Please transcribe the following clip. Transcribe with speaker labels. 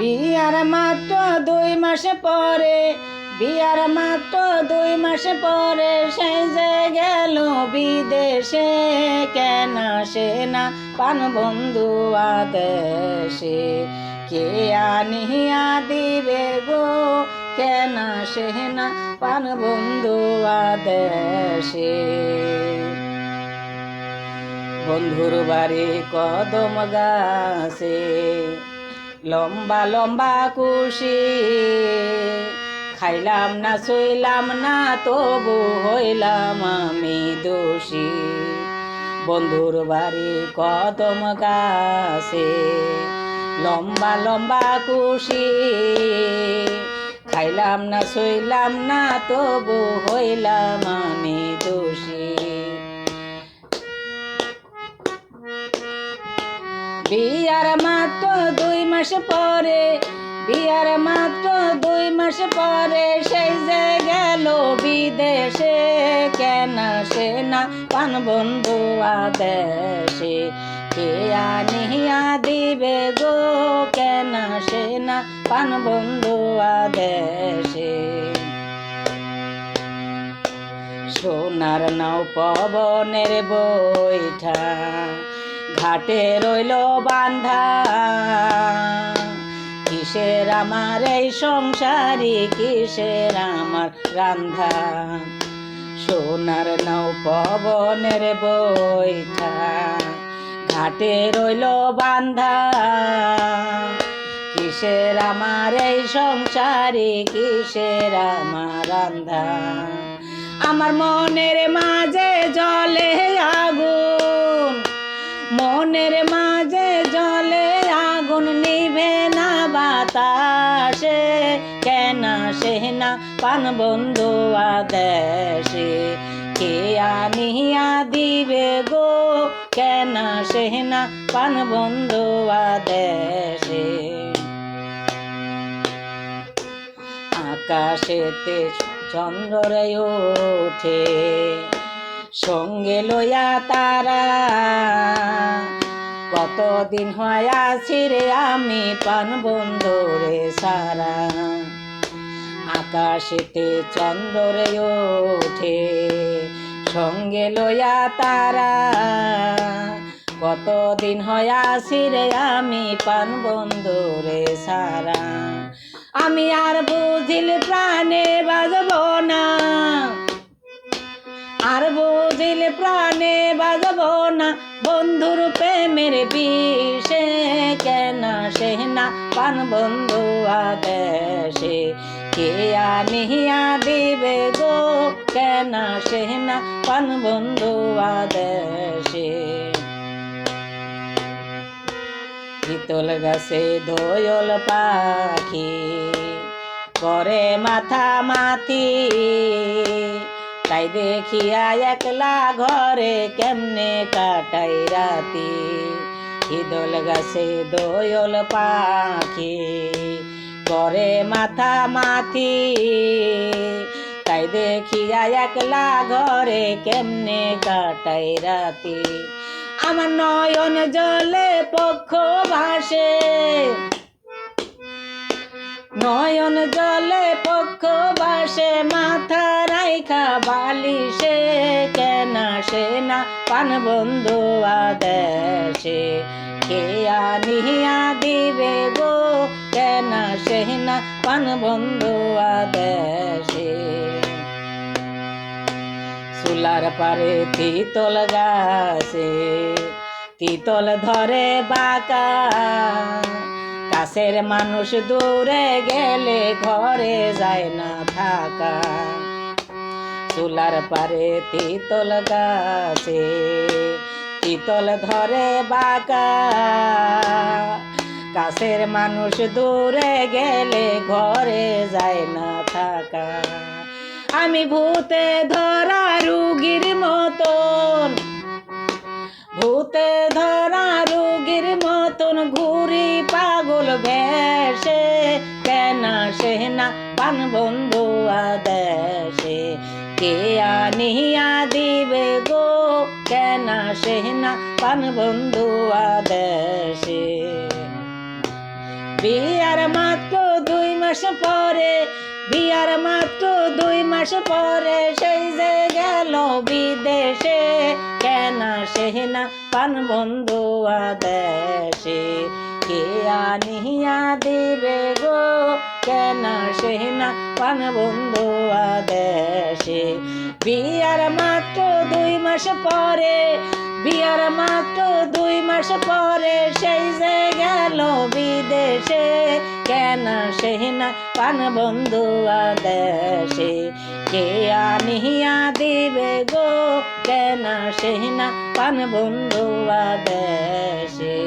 Speaker 1: বিয়ার মাত্র 2 মাস পরে, বিয়ার মাত্র 2 মাস পরে সেজে গেল বিদেশে। কেন আসে না পান বন্ধু আদেশে, কে আনিয়া দিবে গো? কেন আসে না পান বন্ধু আদেশে। বন্ধুর বাড়ি কদম গাছে লম্বা লম্বা কুশি, খাইলাম না শুইলাম না তবু হইলাম আমি দোষী। বন্ধুর বাড়ি কদম গাছে লম্বা লম্বা কুশি, খাইলাম না শুইলাম না তবু হইলাম আমি দোষী। বিয়ার মাত্র 2 মাস পরে, বিয়ার মাত্র 2 মাস পরে সেজে গেল বিদেশে। কেন আসে না পান বন্ধু আদেশে, কে আনিয়া দিবে গো? কেন আসে না পান বন্ধু আদেশে। সোনার নাও পবনের বৈঠা ঘাটে রইল বান্ধা, কিসের আমার এই সংসারী, কিসের আমার রান্ধা। সোনার নাও পবনের বৈঠা ঘাটে রইল বান্ধা, কিসের আমার এই সংসারী, কিসের আমার রান্ধা। আমার মনের মাঝে জ্বলে আগুন, মনের মাঝে জ্বলে আগুন, নিভে না বাতাসে। কেন আসে না পান বন্ধু আদেশে, কে আনিয়া দিবে গো? কেন আসে না পান বন্ধু আদেশে। আকাশেতে চন্দ্রে ওঠে সঙ্গে লইয়া তারা, কতদিন হয় আছি রে আমি পান বন্ধুরে সারা। আকাশেতে চন্দ্রে ওঠে সঙ্গে লইয়া তারা, কতদিন হয় আছি রে আমি পান বন্ধুরে সারা। আমি আর বুঝিল প্রাণে বাজব না, আর বুঝিল প্রাণে বাজব না বন্ধুর প্রেমের বিষে। কেন আসে না পান বন্ধু আদেশে, কে আনিয়া দিবে গো? কেন আসে না পান বন্ধু আদেশে। পিতল গাছে দোয়ল পাখি করে মাথা মাথি, তাই দেখিয়া একলা ঘরে কেমনে কাটাই রাতি। পিতল গাছে দোয়ল পাখি করে মাথা মাথি, তাই দেখিয়া একলা ঘরে কেমনে কাটাই রাতি। আমার নয়ন জলে পক্ষ ভাসে, নয়ন জলে পক্ষ ভাসে মাথা রাইখা বালিশে। কেন আসে না পান বন্ধু আদেশে, কে আনিয়া দিবে গো? কেন আসে না পান বন্ধু আদেশে। চুলার পারে তিতল গাছে তিতল ধরে বাঁকা, কাছের মানুষ দূরে গেলে ঘরে যায় না থাকা। চুলার পারে তিতল গাছে তিতল ধরে বাঁকা, কাছের মানুষ দূরে গেলে ঘরে যায় না থাকা। আমি ভূতে ধরা রুগীর মতন, ভূতে ধরা রুগীর মতন ঘুরি পাগল ভেসে। কেন আসে না পান বন্ধু আদেশে, কে আনিয়া দিবে গো? কেন আসে না পান বন্ধু আদেশে। বিয়ার মাস পরে, বিয়ার মাত্র 2 মাস পরে সেই যে গেল বিদেশে, কেন সে না পান বন্ধু আদেশে, কে আনিয়া দিবে গো, কেন সে না পান বন্ধু আদেশে। বিয়ার মাত্র 2 মাস পরে, বিয়ার মাত্র 2 মাস পরে সেই যে গেল বিদেশে, কেন সে না পান বন্ধু আদেশে, কে আনিয়া দিবে গো, কেন সে না পান বন্ধু আদেশে।